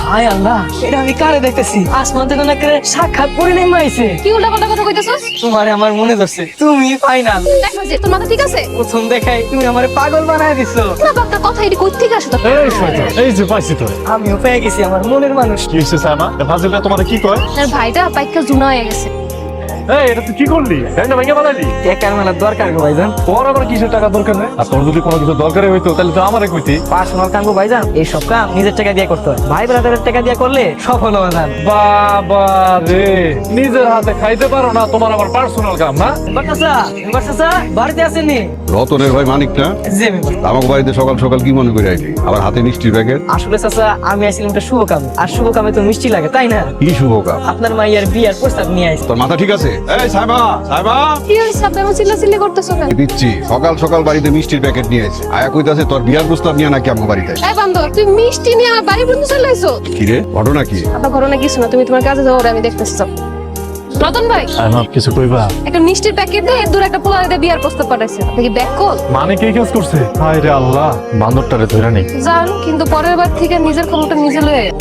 হায় আল্লাহ, এটা আমি কারে দেখতেছি? আসমান থেকে না করে সাক্ষাৎ করে নেমে আইছে। কি উল্টাপাল্টা কথা কইতেছস? তোমারে আমার মনে ধরছে, তুমি ফাইনাল। দেখো যে তোর মাথা ঠিক আছে? প্রথম দেখাই তুমি আমারে পাগল বানায় দিছো। না বাপ, তোর কথা এটি কই থেকে আসে তোর? এই শয়তান, এই যে পাইছি তোরে। আমিও পেয়ে গেছি আমার মনের মানুষ। কি হইছে সাইমা? এ ফাজিলটা তোমারে কি কয়? তার ভাইটা পাইকা জুনা হয়ে গেছে। এই এটা তুই কি করলি? ব্যাংকটা ভেঙে বানালি? টাকার মেলা দরকার গো ভাইজান। তোর আবার কিসের টাকা দরকার নেই? আর তোর যদি কোনো কিছু দরকারই হইতো তাহলে তো আমারে কইতি। পার্সোনাল কাম গো ভাইজান, এই সব কাম নিজের টাকা দিয়ে করতে হয়। ভাই ব্রাদারের টাকা দিয়ে করলে সফল হওয়া যান। বাবা রে, নিজের হাতে খাইতে পারো না, তোমার আবার পার্সোনাল কাম না? বাচ্চা বাড়িতে আসেননি? রতনের ভাই মানিক না? জি মেম্বার। আমাকে বাড়িতে সকাল সকাল কি মনে করে আইলি? আবার হাতে মিষ্টির প্যাকেট? আসলে চাচা আমি আসছিলাম একটা শুভ কামে, আর শুভ কামে তো মিষ্টি লাগে তাই না? কি শুভ কাম? আপনার মাইয়ার বিয়ার প্রস্তাব নিয়ে আসছি। তোর মাথা ঠিক আছে? এই সাইমা, সাইমা কি হইছে? আপনি এমন চিল্লাচিল্লি করতেছো কেন? দিচ্ছি, সকাল সকাল বাড়িতে মিষ্টির প্যাকেট নিয়ে এসে আয়া কইতাছে তোর বিয়ার প্রস্তাব নিয়ে নাকি আমার বাড়িতে। এই বান্দর, তুই মিষ্টি নিয়ে আমার বাড়ি পর্যন্ত চলে আইছো? কি রে, ঘটনা কি? আপনার ঘটনা কিছু না, তুমি তোমার কাজে যাও, ওরে আমি দেখতেছি। যাও। রতন ভাই, সাইমা কিছু কইবা? একটা মিষ্টির প্যাকেট দিয়ে দূর একটা পোলা দিয়ে বিয়ার প্রস্তাব পাঠাইছে। আপনি কি ব্যাক কল? মানে কে কাজ করছে? হায় রে আল্লাহ, বান্দরটারে ধইরা নেই। জান, কিন্তু পরের বার থেকে নিজের খবরটা নিজে লয়ে আয়।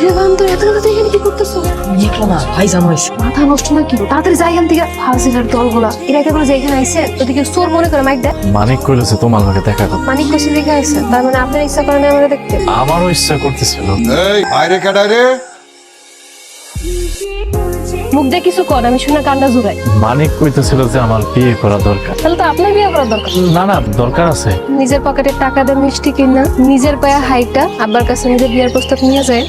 রে বান্দর, এত রাতে তুই এখানে কি করতেছো? দেখলো না ভাইজান হয়েছে। মাথা নষ্ট নাকি? তাড়াতাড়ি যাই এখান থেকে। ফাজিলের দলগুলা এরা একেবারে যে এখানে আইছে, ওদিকে চোর মনে করে মাইক দেয়। মানিক কইলেছে তোমার লগে দেখা করতে। মানিক কষি দেখে আইছে, তার মানে আপনার ইচ্ছা করে না আমরা দেখতে? আমারও ইচ্ছা করতেছিল। এই বাইরে কাটায় রে। মুখ দিয়ে কিছু কর, আমি শুনে কান্ডা জুড়াই। মানিক কইতেছিল যে আমার বিয়ে করা দরকার। তাহলে তো আপনার বিয়ে করার দরকার। না না, দরকার আছে। নিজের পকেটে টাকা দিয়ে মিষ্টি কিনা, নিজের পায়ে হাইটা আব্বার কাছে নিজের বিয়ের প্রস্তাব নিয়ে যায়।